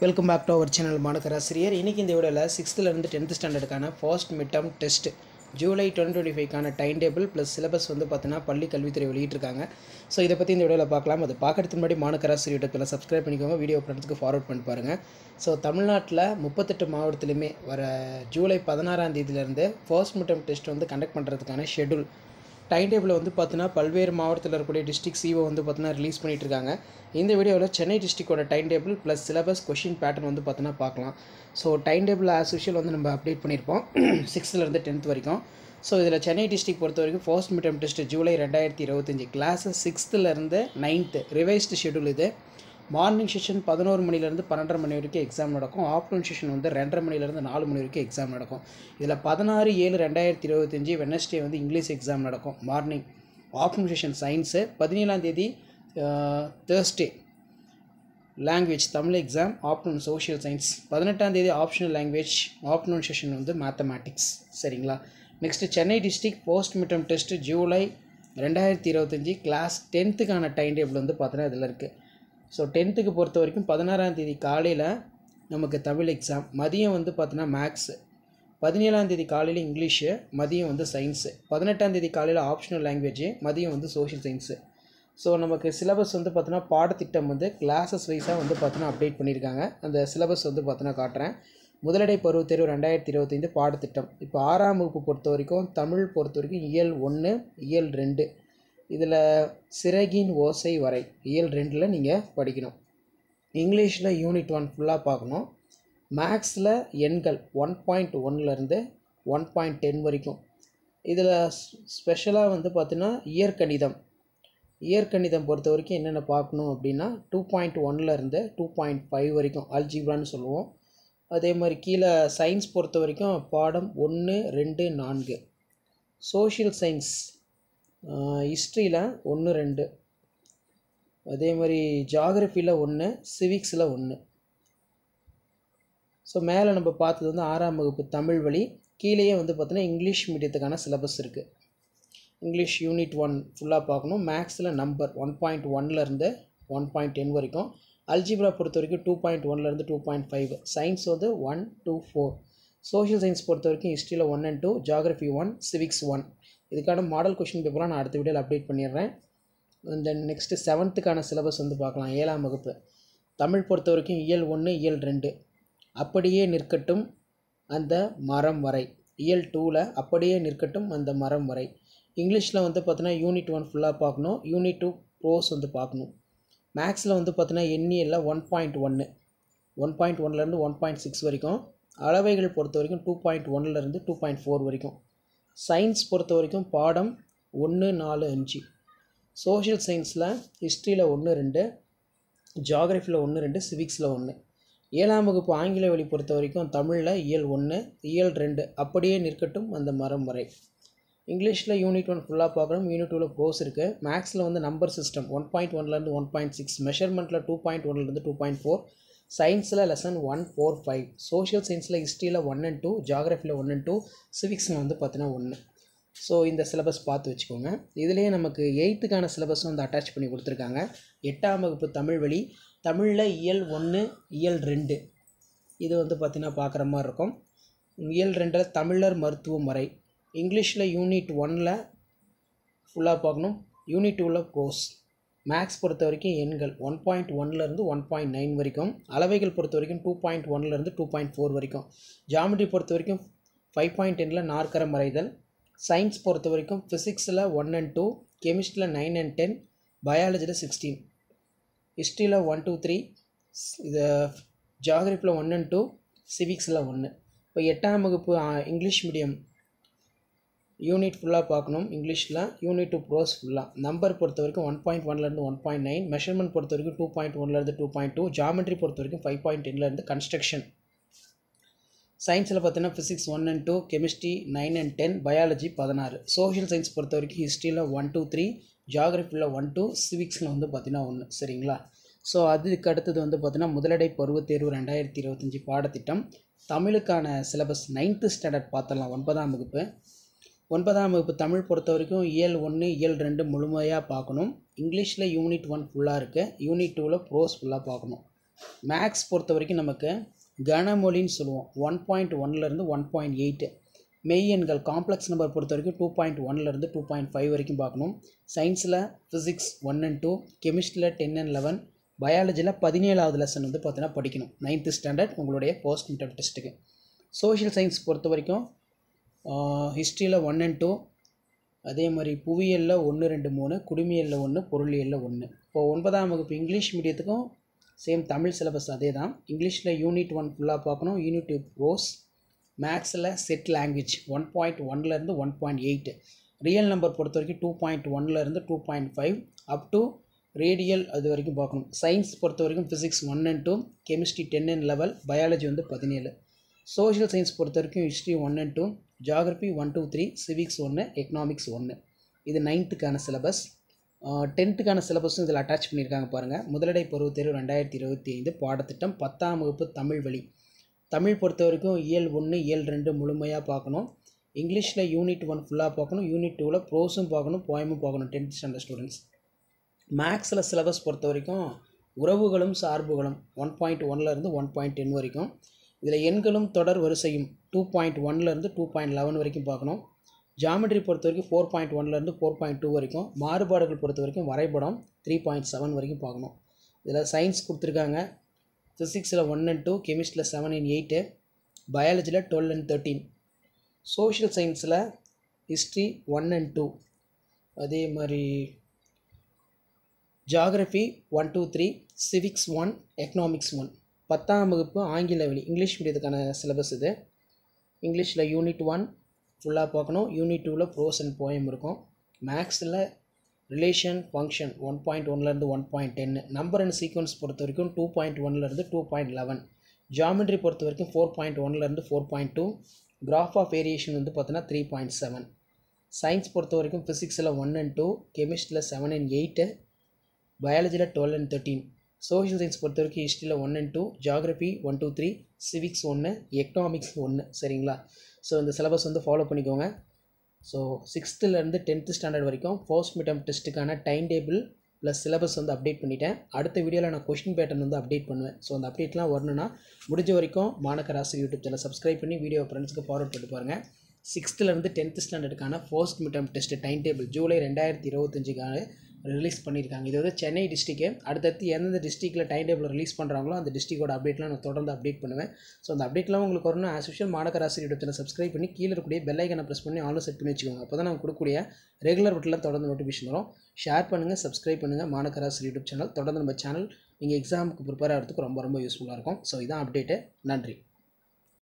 Welcome back to our channel Manakkarasiriyar. இன்றைக்கி இந்த வீடியோவில் 6th 10th ஸ்டாண்டர்டுக்கான first mid term test July 2025க்கான டைம் டேபிள் ப்ளஸ் சிலபஸ் வந்து பார்த்தீங்கன்னா பள்ளி கல்வித்துறை வெளியிட்டிருக்காங்க. ஸோ இதை பற்றி இந்த வீடியோவில் பார்க்கலாம். அது பார்க்கறதுக்கு முன்னாடி மாணக்கராசிரியர் யூடியூப்பில் சப்ஸ்கிரைப் பண்ணிக்கோங்க, வீடியோ பண்ணுறதுக்கு ஃபார்வர்ட் பண்ணி பாருங்கள். ஸோ தமிழ்நாட்டில் 38 மாவட்டத்துலையுமே வர ஜூலை 16ஆம் தேதியிலேருந்து ஃபர்ஸ்ட் மிட் டர்ம் டெஸ்ட் வந்து கண்டக்ட் பண்ணுறதுக்கான ஷெடியூல் டைம் டேபிள் வந்து பார்த்தீங்கன்னா பல்வேறு மாவட்டத்தில் இருக்கக்கூடிய டிஸ்ட்ரிக்ட் சிஓ வந்து பார்த்தீங்கன்னா ரிலீஸ் பண்ணிட்டு இருக்காங்க. இந்த வீடியோவில் சென்னை டிஸ்ட்ரிக்டோட time table plus syllabus question pattern வந்து பார்த்தீங்கன்னா பார்க்கலாம். So time table as usual வந்து நம்ம அப்டேட் பண்ணியிருப்போம் 6th 10th வரைக்கும். ஸோ இதில் சென்னை டிஸ்ட்ரிக்ட் பொறுத்த வரைக்கும் first mid term test July 2025 classes 6th 9th revised schedule. இது மார்னிங் செஷன் 11 மணிலேருந்து 12:30 மணி வரைக்கும் எக்ஸாம் நடக்கும். ஆஃப்டர்நூன் செஷன் வந்து 2:30 மணிலேருந்து 4 மணி வரைக்கும் எக்ஸாம் நடக்கும். இதில் 16/7/2025 வெட்னஸ்டே வந்து இங்கிலீஷ் எக்ஸாம் நடக்கும் மார்னிங். Afternoon session science. 17ஆம் தேதி Thursday language Tamil exam, afternoon social science. 18ஆம் தேதி ஆப்ஷனல் லாங்குவேஜ், ஆஃப்டர்நூன் செஷன் வந்து மேத்தமேட்டிக்ஸ். சரிங்களா. Next Chennai district post mid term test July 2025 class 10th time table வந்து பார்த்தீங்கன்னா இதில் இருக்குது. ஸோ 10th பொறுத்த வரைக்கும் 16ஆம் தேதி காலையில் நமக்கு தமிழ் எக்ஸாம், மதியம் வந்து பார்த்தீங்கன்னா மேக்ஸு. 17ஆம் தேதி காலையில் இங்கிலீஷு, மதியம் வந்து சயின்ஸு. 18ஆம் தேதி காலையில் ஆப்ஷனல் லாங்குவேஜ், மதியம் வந்து சோஷியல் சயின்ஸு. ஸோ நமக்கு சிலபஸ் வந்து பார்த்தீங்கன்னா பாடத்திட்டம் வந்து கிளாஸஸ் வைஸாக வந்து பார்த்தீங்கன்னா அப்டேட் பண்ணியிருக்காங்க. அந்த சிலபஸ் வந்து பார்த்தீங்கன்னா காட்டுறேன். முதலடை பருவத் தேர்வு 2025 பாடத்திட்டம். இப்போ 6ஆம் வகுப்பு பொறுத்த வரைக்கும் தமிழ் பொறுத்த வரைக்கும் இயல் 1 இயல் 2 இதில் சிறகின் ஓசை வரை இயல் 2ல் நீங்கள் படிக்கணும். இங்கிலீஷில் யூனிட் 1 ஃபுல்லாக பார்க்கணும். மேக்ஸில் எண்கள் 1.1லேருந்து 1.10 வரைக்கும். இதில் ஸ்பெஷலாக வந்து பார்த்திங்கன்னா இயற்கணிதம் பொறுத்த வரைக்கும் என்னென்ன பார்க்கணும் அப்படின்னா 2.1லேருந்து 2.5 வரைக்கும் அல்ஜிப்ரான்னு சொல்லுவோம். அதே மாதிரி கீழே சயின்ஸ் பொறுத்த வரைக்கும் பாடம் 1, 2, 4. சோஷியல் சயின்ஸ் ஹிஸ்ட்ரியில் 1, 2. அதே மாதிரி ஜாகிரஃபியில் 1, சிவிக்ஸில் 1. ஸோ மேலே நம்ம பார்த்தது வந்து 6ஆம் வகுப்பு தமிழ் வழி. கீழேயே வந்து பார்த்தீங்கன்னா இங்கிலீஷ் மீடியத்துக்கான சிலபஸ் இருக்குது. இங்கிலீஷ் யூனிட் 1 ஃபுல்லாக பார்க்கணும். மேக்ஸில் நம்பர் 1.1லேருந்து 1.10 வரைக்கும். அல்ஜிப்ரா பொறுத்த வரைக்கும் 2.1லேருந்து 2.5. சயின்ஸ் வந்து 1 to 4. சோஷியல் சயின்ஸ் பொறுத்த வரைக்கும் ஹிஸ்ட்ரியில் 1 and 2, ஜாகிரஃபி 1, சிவிக்ஸ் 1. இதுக்கான மாடல் கொஷின் பேப்பராக நான் அடுத்த வீடியோவில் அப்டேட் பண்ணிடுறேன். தென் நெக்ஸ்ட்டு 7th சிலபஸ் வந்து பார்க்கலாம். 7ஆம் வகுப்பு தமிழ் பொறுத்த வரைக்கும் இயல் 1 இயல் 2 அப்படியே நிற்கட்டும் அந்த மரம் வரை. இயல் 2ல் அப்படியே நிற்கட்டும் அந்த மரம் வரை. இங்கிலீஷில் வந்து பார்த்தீங்கன்னா யூனிட் 1 ஃபுல்லாக பார்க்கணும். யூனிட் 2 ப்ரோஸ் வந்து பார்க்கணும். மேக்ஸில் வந்து பார்த்தீங்கன்னா எண்ணியலில் 1.1லேருந்து 1.6 வரைக்கும். அளவைகள் பொறுத்த வரைக்கும் 2.1லேருந்து 2.4 வரைக்கும். சயின்ஸ் பொறுத்த வரைக்கும் பாடம் 1, 4, 5. சோஷியல் சயின்ஸில் ஹிஸ்ட்ரியில் 1, 2, ஜாகிரஃபியில் 1, 2, சிவிக்ஸில் 1. 7ஆம் வகுப்பு ஆங்கில வழி பொறுத்த வரைக்கும் தமிழில் இயல் 1 இயல் 2 அப்படியே நிற்கட்டும் அந்த மரம் வரை. இங்கிலீஷில் யூனிட் 1 ஃபுல்லாக பார்க்கணும். யூனிட் 2ல் ப்ரோஸ் இருக்குது. மேக்ஸில் வந்து நம்பர் சிஸ்டம் 1.1லேருந்து 1.6. மெஷர்மெண்ட்டில் 2.1லேருந்து 2.4. சயின்ஸில் லெசன் 1, 4, 5. சோஷியல் சயின்ஸில் ஹிஸ்ட்ரியில் 1 and 2, ஜாகிரஃபியில் 1 and 2, சிவிக்ஸில் வந்து பார்த்தீங்கன்னா 1. ஸோ இந்த சிலபஸ் பார்த்து வச்சுக்கோங்க. இதுலேயே நமக்கு 8th சிலபஸ் வந்து அட்டாச் பண்ணி கொடுத்துருக்காங்க. 8ஆம் வகுப்பு தமிழ் வழி. தமிழில் இயல் 1 இயல் 2 இது வந்து பார்த்திங்கன்னா பார்க்குற மாதிரி இருக்கும். இயல் 2ல் தமிழர் மருத்துவம் வரை. இங்கிலீஷில் யூனிட் 1ல் ஃபுல்லாக பார்க்கணும். யூனிட் 2ல் ப்ரோஸ். மேக்ஸ் பொறுத்த வரைக்கும் எண்கள் 1.1லேருந்து 1.9 வரைக்கும். அளவைகள் பொறுத்த வரைக்கும் 2.1லேருந்து 2.4 வரைக்கும். ஜாமெட்ரி பொறுத்த வரைக்கும் 5.10ல் நாற்கரம் வரைதல். சயின்ஸ் பொறுத்த வரைக்கும் ஃபிசிக்ஸில் 1 and 2, கெமிஸ்ட்ரியில் 9 and 10, பயாலஜியில் 16, ஹிஸ்ட்ரியில் 1, 2, 3, இது ஜாகிரஃபியில் 1 and 2, சிவிக்ஸில் 1. இப்போ 8ஆம் வகுப்பு இங்கிலீஷ் மீடியம் யூனிட் ஃபுல்லாக பார்க்கணும். இங்கிலீஷில் யூனிட் 2 ப்ரோஸ் ஃபுல்லாக. நம்பர் பொறுத்த வரைக்கும் 1.1லேருந்து 1.9. மெஷர்மெண்ட் பொறுத்த வரைக்கும் 2.1லேருந்து 2.2. ஜாமெட்ரி பொறுத்த வரைக்கும் 5.10லேருந்து கன்ஸ்ட்ரக்ஷன். சயின்ஸில் பார்த்தீங்கன்னா physics 1 and 2, chemistry 9 and 10, biology 16. Social science பொறுத்த வரைக்கும் ஹிஸ்ட்ரியில் 1, 2, 3, ஜாகிரஃபியில் 1, 2, சிவிக்ஸில் வந்து பார்த்தீங்கன்னா 1. சரிங்களா. ஸோ அதுக்கு அடுத்தது வந்து பார்த்தீங்கன்னா முதலடை பருவத் தேர்வு 2025 பாடத்திட்டம். தமிழுக்கான சிலபஸ் 9th ஸ்டாண்டர்ட் பார்த்துடலாம். 9ஆம் வகுப்பு. 9ஆம் வகுப்பு தமிழ் பொறுத்த வரைக்கும் இயல் 1 இயல் 2 முழுமையாக பார்க்கணும். இங்கிலீஷில் யூனிட் 1 ஃபுல்லாக இருக்குது. யூனிட் 2ல் ப்ரோஸ் ஃபுல்லாக பார்க்கணும். மேக்ஸ் பொறுத்த வரைக்கும் நமக்கு கனமொழின்னு சொல்லுவோம். 1.1லேருந்து 1.8. மெய்யெண்கள் காம்ப்ளெக்ஸ் நம்பர் பொறுத்த வரைக்கும் 2.1லேருந்து 2.5 வரைக்கும் பார்க்கணும். சயின்ஸில் ஃபிசிக்ஸ் 1 and 2, கெமிஸ்ட்ரியில் 10 and 11, பயாலஜியில் 17வது லெசன் வந்து பார்த்தீங்கன்னா படிக்கணும். 9th ஸ்டாண்டர்ட் உங்களுடைய ஃபர்ஸ்ட் மிட்டம் டெஸ்ட்டுக்கு. சோஷியல் சயின்ஸ் பொறுத்த வரைக்கும் ஹிஸ்ட்ரியில் 1 and 2, அதே மாதிரி புவியியலில் 1, 2, 3, குடிமையியலில் 1, பொருளியலில் 1. இப்போது 9ஆம் வகுப்பு இங்கிலீஷ் மீடியத்துக்கும் சேம் தமிழ் சிலபஸ் அதே தான். இங்கிலீஷில் யூனிட் 1 ஃபுல்லாக பார்க்கணும். Unit 2 prose. மேக்ஸில் செட் லாங்குவேஜ் 1.1லேருந்து 1.8. ரியல் நம்பர் பொறுத்த வரைக்கும் 2.1லேருந்து 2.5 அப் டு ரேடியல் அது வரைக்கும் பார்க்கணும். சயின்ஸ் பொறுத்த வரைக்கும் physics 1 and 2, chemistry 10 and 11, biology வந்து 17. சோஷியல் சயின்ஸ் பொறுத்த வரைக்கும் history 1 and 2, geography 1, 2, 3, civics 1, economics 1. இது 9th சிலபஸ். 10th சிலபஸும் இதில் அட்டாச் பண்ணியிருக்காங்க பாருங்கள். முதலடை பருவத் தேர்வு 2025 பாடத்திட்டம் 10ஆம் வகுப்பு தமிழ் வழி. தமிழ் பொறுத்த வரைக்கும் இயல் 1, இயல் 2 முழுமையாக பார்க்கணும். இங்கிலீஷில் யூனிட் 1 ஃபுல்லாக பார்க்கணும். யூனிட் 2ல் ப்ரோஸும் பார்க்கணும், போயமும் பார்க்கணும் 10th ஸ்டாண்டர்ட் ஸ்டூடெண்ட்ஸ். மேக்ஸில் சிலபஸ் பொறுத்த வரைக்கும் உறவுகளும் சார்புகளும் 1.1லேருந்து 1.10 வரைக்கும். இதில் எண்களும் தொடர் வரிசையும் 2.1லேருந்து 2.11 வரைக்கும் பார்க்கணும். ஜாமெட்ரி பொறுத்த வரைக்கும் 4.1லேருந்து 4.2 வரைக்கும். மாறுபாடுகள் பொறுத்த வரைக்கும் வரைபடம் 3.7 வரைக்கும் பார்க்கணும். இதில் சயின்ஸ் கொடுத்துருக்காங்க. ஃபிசிக்ஸில் 1 and 2, கெமிஸ்ட்ரியில் 7 and 8, பயாலஜியில் 12 and 13. சோஷியல் சயின்ஸில் ஹிஸ்ட்ரி 1 and 2, அதே மாதிரி ஜியாகிரபி 1, 2, 3, சிவிக்ஸ் 1, எக்கனாமிக்ஸ் 1. 10ஆம் வகுப்பு ஆங்கில வழி இங்கிலீஷ் மீடியத்துக்கான சிலபஸ் இது. இங்கிலீஷில் யூனிட் 1 ஃபுல்லாக பார்க்கணும். யூனிட் 2ல் ப்ரோஸ் அண்ட் போயம் இருக்கும். மேக்ஸில் ரிலேஷன் ஃபங்க்ஷன் 1.1லேருந்து 1.10. நம்பர் அண்ட் சீக்வன்ஸ் பொறுத்த வரைக்கும் 2.1லேருந்து 2.11. ஜியாமெட்ரி பொறுத்த வரைக்கும் 4.1லேருந்து 4.2. கிராஃப் ஆஃப் வேரியேஷன் வந்து பார்த்தோன்னா 3.7. சயின்ஸ் பொறுத்த வரைக்கும் ஃபிசிக்ஸில் 1 and 2, கெமிஸ்ட்ரியில் 7 and 8, பயாலஜியில் 12 and 13. Social science பொறுத்த வரைக்கும் ஹிஸ்ட்ரியில் 1 and 2, ஜியாகிரபி 1, 2, 3, சிவிக்ஸ் 1, எக்கனாமிக்ஸ் 1. சரிங்களா? ஸோ இந்த சிலபஸ் வந்து ஃபாலோ பண்ணிக்கோங்க. ஸோ 6th-லேருந்து 10th ஸ்டாண்டர்ட் வரைக்கும் ஃபர்ஸ்ட் மிட்டம் டெஸ்ட்டுக்கான டைம் டேபிள் ப்ளஸ் சிலபஸ் வந்து அப்டேட் பண்ணிட்டேன். அடுத்த வீடியோவில் நான் கொஸ்டின் பேட்டர்ன் வந்து அப்டேட் பண்ணுவேன். ஸோ அந்த அப்டேட்லாம் வரணும்னா முடிஞ்ச வரைக்கும் Manakkar Asiriyar YouTube channel subscribe பண்ணி வீடியோ ஃப்ரெண்ட்ஸ்க்கு ஃபார்வர்ட் பண்ணி பாருங்கள். 6th-லேருந்து 10th ஸ்டாண்டர்டுக்கான first midterm test time table July 2025க்கான ரிலீஸ் பண்ணியிருக்காங்க. இது வந்து சென்னை டிஸ்ட்ரிக்ட்டு. அடுத்தடுத்து எந்தெந்த டிஸ்ட்ரிக்டில் டைம் டேபிள் ரிலீஸ் பண்ணுறாங்களோ அந்த டிஸ்ட்ரிக்டோட அப்டேட்லாம் நான் தொடர்ந்து அப்டேட் பண்ணுவேன். ஸோ அந்த அப்டேட்லாம் உங்களுக்கு வரணும். As usual மாணக்கர் Asiriyar YouTube channel subscribe பண்ணி கீழே இருக்கக்கூடிய பெல் ஐக்கனை ப்ரெஸ் பண்ணி ஆன்லைன் செட் பண்ணி வச்சுக்கோங்க. அப்போ தான் நான் கொடுக்கக்கூடிய ரெகுலர் வீட்டில் தொடர்ந்து நோட்டிஃபிகேஷன் வரும். ஷேர் பண்ணுங்கள், சப்ஸ்கிரைப் பண்ணுங்கள் மாணக்கர் ஆசிரியர் யூடியூப் சேனல். தொடர்ந்து நம்ம சேனல் நீங்கள் எக்ஸாமுக்கு ப்ரிப்பேர் ஆகிறதுக்கு ரொம்ப ரொம்ப யூஸ்ஃபுல்லாக இருக்கும். ஸோ இதான் அப்டேட்டு. நன்றி.